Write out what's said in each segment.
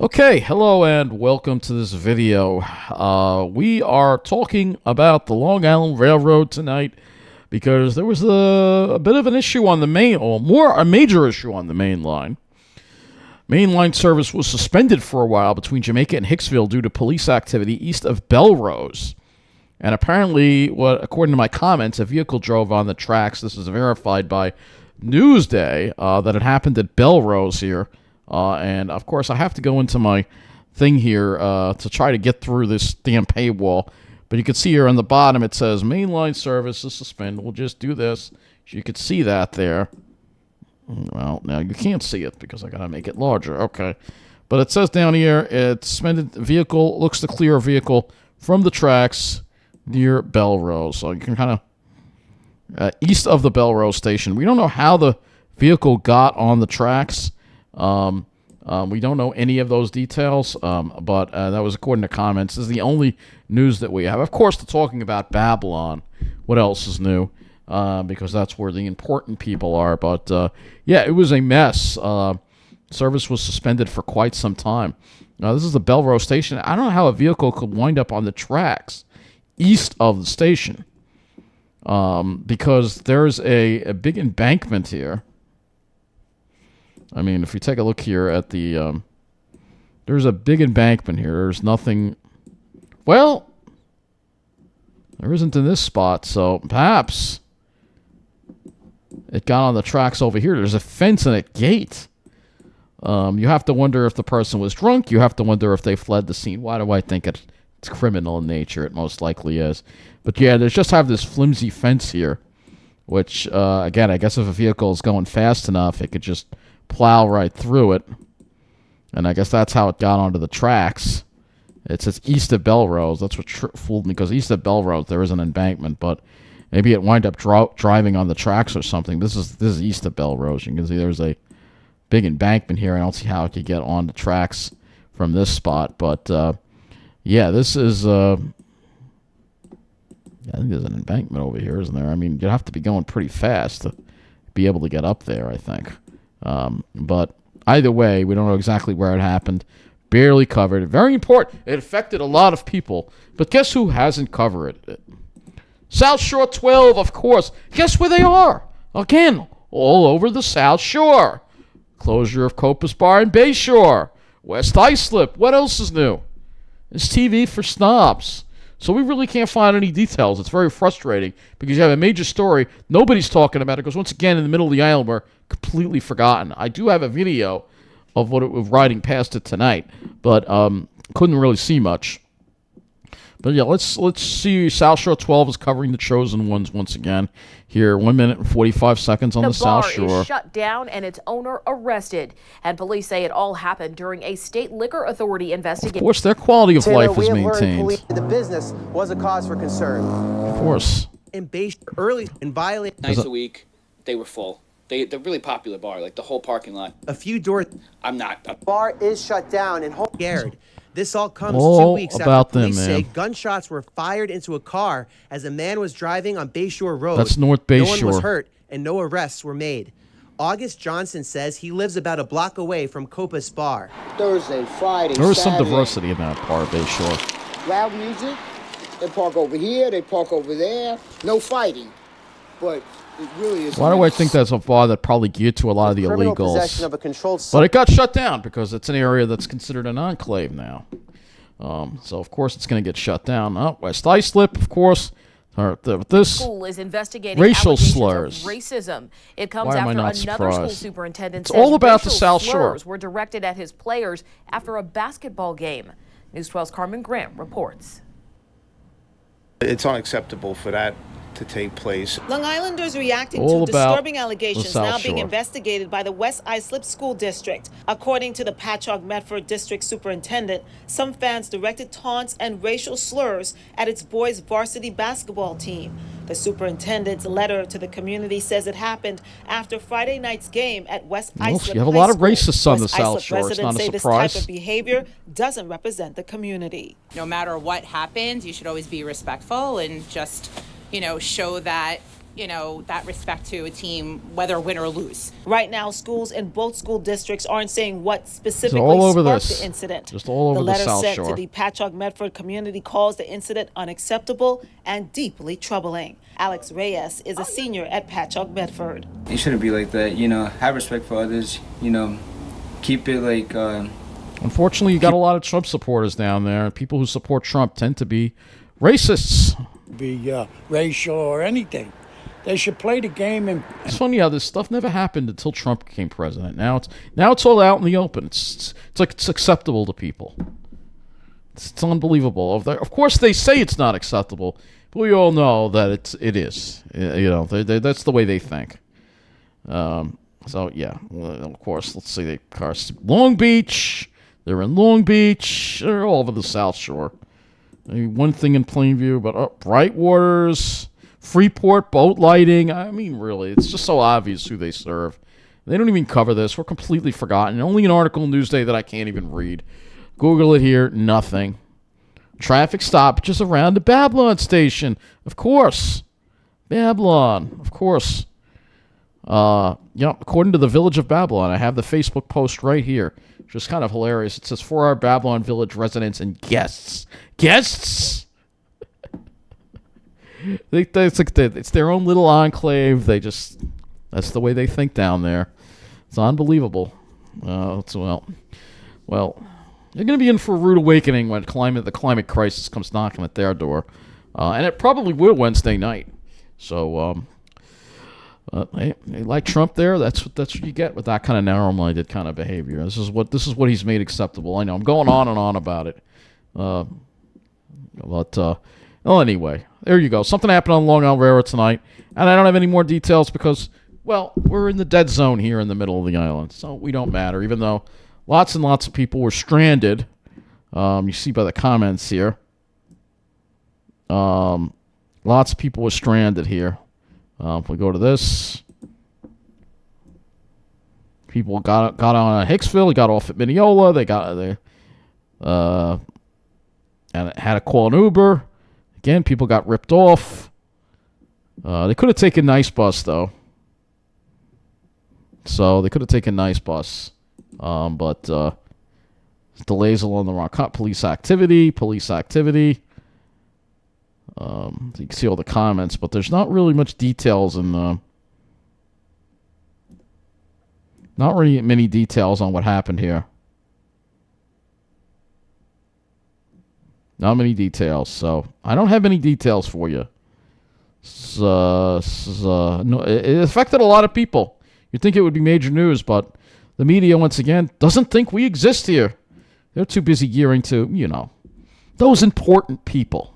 Okay, hello and welcome to this video. We are talking about the Long Island Railroad tonight because there was a bit of an issue on the main, or more a major issue on the main line. Main line service was suspended for a while between Jamaica and Hicksville due to police activity east of Bellerose. And apparently, according to my comments, a vehicle drove on the tracks. This is verified by Newsday that it happened at Bellerose here. And, of course, I have to go into my thing here to try to get through this damn paywall. But you can see here on the bottom it says mainline service is suspended. We'll just do this. So you can see that there. Well, now you can't see it because I got to make it larger. Okay. But it says down here, it's suspended vehicle, looks to clear a vehicle from the tracks near Bellerose. So you can kind of, east of the Bellerose station. We don't know how the vehicle got on the tracks. We don't know any of those details, but that was according to comments. This is the only news that we have. Of course, they're talking about Babylon. What else is new? Because that's where the important people are. But, yeah, it was a mess. Service was suspended for quite some time. Now, this is the Bellerose station. I don't know how a vehicle could wind up on the tracks east of the station, because there's a big embankment here. I mean, if you take a look here at the, there's a big embankment here. There's nothing, well, there isn't in this spot, so perhaps it got on the tracks over here. There's a fence and a gate. You have to wonder if the person was drunk. You have to wonder if they fled the scene. Why do I think it's criminal in nature? It most likely is. But yeah, they just have this flimsy fence here, which, again, I guess if a vehicle is going fast enough, it could just plow right through it. And I guess that's how it got onto the tracks. It says east of Bellerose. That's what fooled me, because east of Bellerose there is an embankment, but maybe it wound up driving on the tracks or something. This is east of Bellerose. You can see there's a big embankment here. I don't see how it could get on the tracks from this spot, but yeah, this is I think there's an embankment over here, isn't there? I mean, you'd have to be going pretty fast to be able to get up there, I think. But either way, we don't know exactly where it happened. Barely covered. Very important. It affected a lot of people. But guess who hasn't covered it? SouthShore12, of course. Guess where they are? Again, all over the South Shore. Closure of Copus Bar and Bayshore. West Islip. What else is new? It's TV for snobs. So we really can't find any details. It's very frustrating because you have a major story. Nobody's talking about it because, once again, in the middle of the island, we're completely forgotten. I do have a video of what it was riding past it tonight, but couldn't really see much. But yeah, let's see. South Shore 12 is covering the chosen ones once again. Here, 1 minute and 45 seconds on the South Shore. The bar is shut down and its owner arrested. And police say it all happened during a state liquor authority investigation. Of course, their quality of life is maintained. The business was a cause for concern. Of course. In early and violent nights a week, they were full. They're really popular bar, like the whole parking lot. A few doors. I'm not. Bar is shut down and scared. This all comes 2 weeks about after police them, say man. gunshots were fired into a car as a man was driving on Bayshore Road. That's North Bayshore. No one was hurt and no arrests were made. August Johnson says he lives about a block away from Copus Bar. Thursday, Friday, There was some Saturday. diversity in that part of Bayshore. Loud music. They park over here. They park over there. No fighting. But it really is. Why do I think that's a bar that probably geared to a lot of the Criminal illegals? possession of a controlled But it got shut down because it's an area that's considered an enclave now. So, of course, it's going to get shut down. Oh, West Islip, of course. This school is investigating racial allegations slurs. Of racism. It comes Why am I after not another school surprised? superintendent It's says all about the racial South Shore. slurs were directed at his players after a basketball game. News 12's Carmen Grant reports. It's unacceptable for that to take place. Long Islanders reacting All to about disturbing the allegations South now being Shore. investigated by the West Islip School District. According to the Patchogue Medford District Superintendent, some fans directed taunts and racial slurs at its boys' varsity basketball team. The superintendent's letter to the community says it happened after Friday night's game at West Well, Islip you have a High lot of School. racists on the West South Islip Shore. It's residents not a say this surprise. type of behavior doesn't represent the community. No matter what happens, you should always be respectful and just, show that that respect to a team, whether win or lose. Right now, schools in both school districts aren't saying what specifically all over sparked this. the incident. Just all over the the letter South sent Shore. to the Patchogue-Medford community calls the incident unacceptable and deeply troubling. Alex Reyes is a senior at Patchogue-Medford. It shouldn't be like that, have respect for others, keep it like... Unfortunately, you got a lot of Trump supporters down there. People who support Trump tend to be racists. Be racial or anything. They should play the game. And it's funny how this stuff never happened until Trump became president. Now it's all out in the open. It's like it's acceptable to people. It's unbelievable. Of course, they say it's not acceptable, but we all know that it is. That's the way they think. So yeah, of course. Let's see. Long Beach. They're in Long Beach. They're all over the South Shore. I mean, one thing in Plainview, but Brightwaters, Freeport, boat lighting. I mean, really, it's just so obvious who they serve. They don't even cover this. We're completely forgotten. Only an article in Newsday that I can't even read. Google it here. Nothing. Traffic stoppages around the Babylon station. Of course. Babylon. Of course. According to the Village of Babylon, I have the Facebook post right here. Just kind of hilarious. It says 4-hour Babylon Village residents and guests. Guests? It's their own little enclave. That's the way they think down there. It's unbelievable. Well, they're going to be in for a rude awakening when the climate crisis comes knocking at their door. And it probably will Wednesday night. So, hey, like Trump there, that's what you get with that kind of narrow-minded kind of behavior. This is what he's made acceptable. I know I'm going on and on about it. Anyway, there you go. Something happened on Long Island Railroad tonight, and I don't have any more details because, well, we're in the dead zone here in the middle of the island, so we don't matter, even though lots and lots of people were stranded. You see by the comments here. Lots of people were stranded here. If we go to this, people got on at Hicksville, got off at Mineola, and had to call an Uber. Again, people got ripped off. They could have taken Nice Bus, though. So they could have taken Nice Bus. But delays along the wrong police activity. You can see all the comments, but there's not really much details not really many details on what happened here. Not many details, so I don't have any details for you. No, it affected a lot of people. You'd think it would be major news, but the media, once again, doesn't think we exist here. They're too busy gearing to, those important people,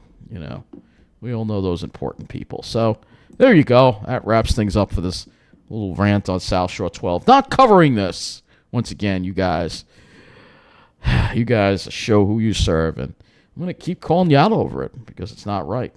We all know those important people. So, there you go. That wraps things up for this little rant on South Shore 12. Not covering this. Once again, you guys show who you serve, and I'm going to keep calling you out over it because it's not right.